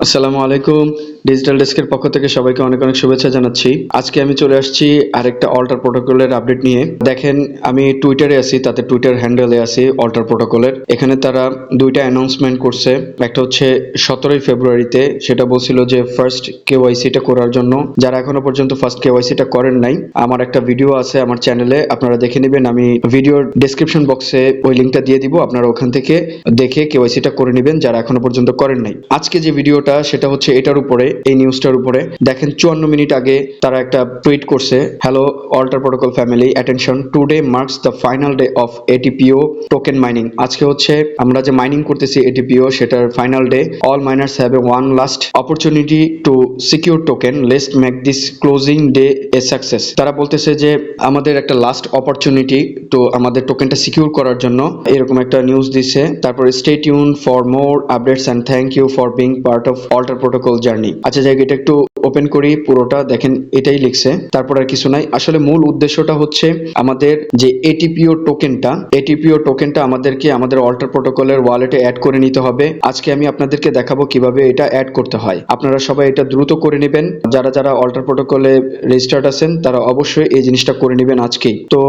আসসালামু আলাইকুম। ডিজিটাল ডেস্কের পক্ষ থেকে সবাইকে অনেক অনেক শুভেচ্ছা জানাচ্ছি। আজকে আমি চলে আসছি আরেকটা অল্টার প্রোটোকলের আপডেট নিয়ে। দেখেন, আমি টুইটারে আছি, তাতে টুইটার হ্যান্ডেলে আছি অল্টার প্রোটোকলের। এখানে তারা দুইটা অ্যানাউন্সমেন্ট করছে। একটা হচ্ছে 17ই ফেব্রুয়ারিতে, সেটা বলছিল যে ফার্স্ট কেওয়াইসিটা করার জন্য যারা এখনো পর্যন্ত ফার্স্ট কেওয়াইসিটা করেন নাই, আমার একটা ভিডিও আছে আমার চ্যানেলে, আপনারা দেখে নেবেন। আমি ভিডিওর ডেসক্রিপশন বক্সে ওই লিঙ্কটা দিয়ে দিব, আপনারা ওখান থেকে দেখে কেওয়াইসিটা করে নেবেন যারা এখনো পর্যন্ত করেন নাই। আজকে যে ভিডিওটা সেটা হচ্ছে এটার উপরে, এই নিউজটার উপরে। দেখেন 54 মিনিট আগে তারা একটা টুইট করছে, hello Alter Protocol family, attention, today marks the final day of ATPO token mining. আজকে হচ্ছে আমরা যে মাইনিং করতেছি এটিপিও, সেটার final day. All miners have a one last opportunity to secure token, let's make this closing day a success. তারা বলতেছে যে আমাদের একটা লাস্ট অপরচুনিটি তো আমাদের টোকেনটা সিকিউর করার জন্য, এরকম একটা নিউজ দিছে। তারপর stay tune for more updates and thank you for being part of alter protocol journey. আচ্ছা যাই, এটা একটু ওপেন করি পুরোটা, দেখেন এটাই লিখছে, তারপর আর কিছু নাই। আসলে মূল উদ্দেশ্যটা হচ্ছে আমাদের যে এটিপিও টোকেনটা আমাদেরকে আমাদের অল্টার প্রোটোকলের ওয়ালেটে অ্যাড করে নিতে হবে। আজকে আমি আপনাদেরকে দেখাবো কিভাবে এটা অ্যাড করতে হয়। আপনারা সবাই এটা দ্রুত করে নেবেন। যারা যারা অল্টার প্রোটোকলে রেজিস্টার্ড আছেন তারা অবশ্যই এই জিনিসটা করে নেবেন আজকেই। তো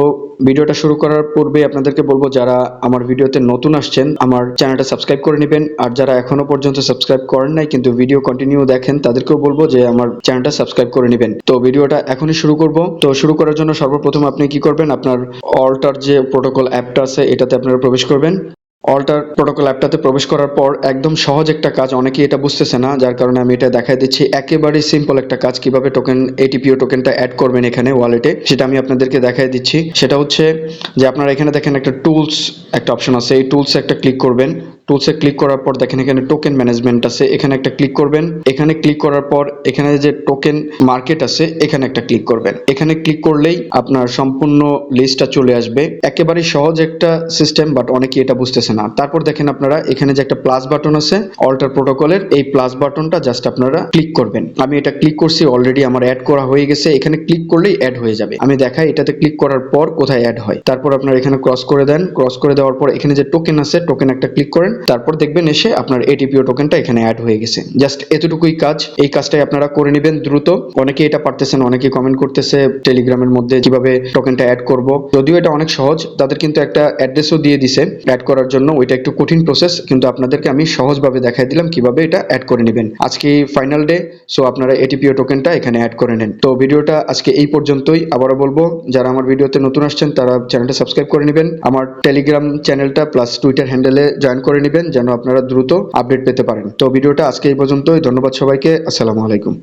ভিডিওটা শুরু করার পূর্বে আপনাদেরকে বলবো, যারা আমার ভিডিওতে নতুন আসছেন আমার চ্যানেলটা সাবস্ক্রাইব করে নেবেন, আর যারা এখনো পর্যন্ত সাবস্ক্রাইব করেন নাই কিন্তু ভিডিও কন্টিনিউ দেখেন তাদেরকেও বলবো যে আমার চ্যানেলটা সাবস্ক্রাইব করে নেবেন। তো ভিডিওটা এখনই শুরু করব। তো শুরু করার জন্য সর্বপ্রথম আপনি কি করবেন, আপনার অল্টার যে প্রোটোকল অ্যাপটা আছে এটাতে আপনারা প্রবেশ করবেন। অল্টার প্রোটোকল অ্যাপটাতে প্রবেশ করার পর একদম সহজ একটা কাজ, অনেকেই এটা বুঝতেছে না, যার কারণে আমি এটা দেখাই দিচ্ছি। একেবারেই সিম্পল একটা কাজ, কিভাবে টোকেন এটিপিও টোকেনটা অ্যাড করবেন এখানে ওয়ালেটে, সেটা আমি আপনাদেরকে দেখাই দিচ্ছি। সেটা হচ্ছে যে আপনারা এখানে দেখেন একটা টুলস একটা অপশন আছে, এই টুলসে একটা ক্লিক করবেন। টুলসে ক্লিক করার পর দেখেন এখানে টোকেন ম্যানেজমেন্ট আছে, এখানে একটা ক্লিক করবেন। এখানে ক্লিক করার পর এখানে যে টোকেন মার্কেট আছে এখানে একটা ক্লিক করবেন। এখানে ক্লিক করলেই আপনার সম্পূর্ণ লিস্টটা চলে আসবে। একেবারেই সহজ একটা সিস্টেম, বাট অনেকে এটা বুঝতেছে না। তারপর দেখেন আপনারা এখানে যে একটা প্লাস বাটন আছে অল্টার প্রোটোকলের, এই প্লাস বাটনটা জাস্ট আপনারা ক্লিক করবেন। আমি এটা ক্লিক করছি, অলরেডি আমার অ্যাড করা হয়ে গেছে। এখানে ক্লিক করলেই অ্যাড হয়ে যাবে। আমি দেখাই এটাতে ক্লিক করার পর কোথায় অ্যাড হয়। তারপর আপনারা এখানে ক্রস করে দেন। ক্রস করে দেওয়ার পর এখানে যে টোকেন আছে টোকেন একটা ক্লিক করেন, তারপর দেখবেন এসে আপনার এটিপিও টোকেনটা এখানে অ্যাড হয়ে গেছে। জাস্ট এতটুকুই কাজ। এই কাজটাই আপনারা করে নেবেন দ্রুত। অনেকে এটা পারতেছেন, অনেকে কমেন্ট করতেছে টেলিগ্রামের মধ্যে কিভাবে টোকেনটা অ্যাড করব। যদিও এটা অনেক সহজ, তাদের কিন্তু একটা অ্যাড্রেসও দিয়ে দিছে অ্যাড করার জন্য, ওইটা একটু কঠিন প্রসেস, কিন্তু আপনাদেরকে আমি সহজভাবে দেখাই দিলাম কিভাবে এটা অ্যাড করে নেবেন। আজকে ফাইনাল ডে, সো আপনারা এটিপিও টোকেনটা এখানে অ্যাড করে নেন। তো ভিডিওটা আজকে এই পর্যন্তই। আবারও বলবো, যারা আমার ভিডিওতে নতুন আসছেন তারা চ্যানেলটা সাবস্ক্রাইব করে নেবেন, আমার টেলিগ্রাম চ্যানেলটা প্লাস টুইটার হ্যান্ডেলে জয়েন করে নেবেন যেন আপনারা দ্রুত আপডেট পেতে পারেন। তো ভিডিওটা আজকে এই পর্যন্তই। ধন্যবাদ সবাইকে। আসসালামু আলাইকুম।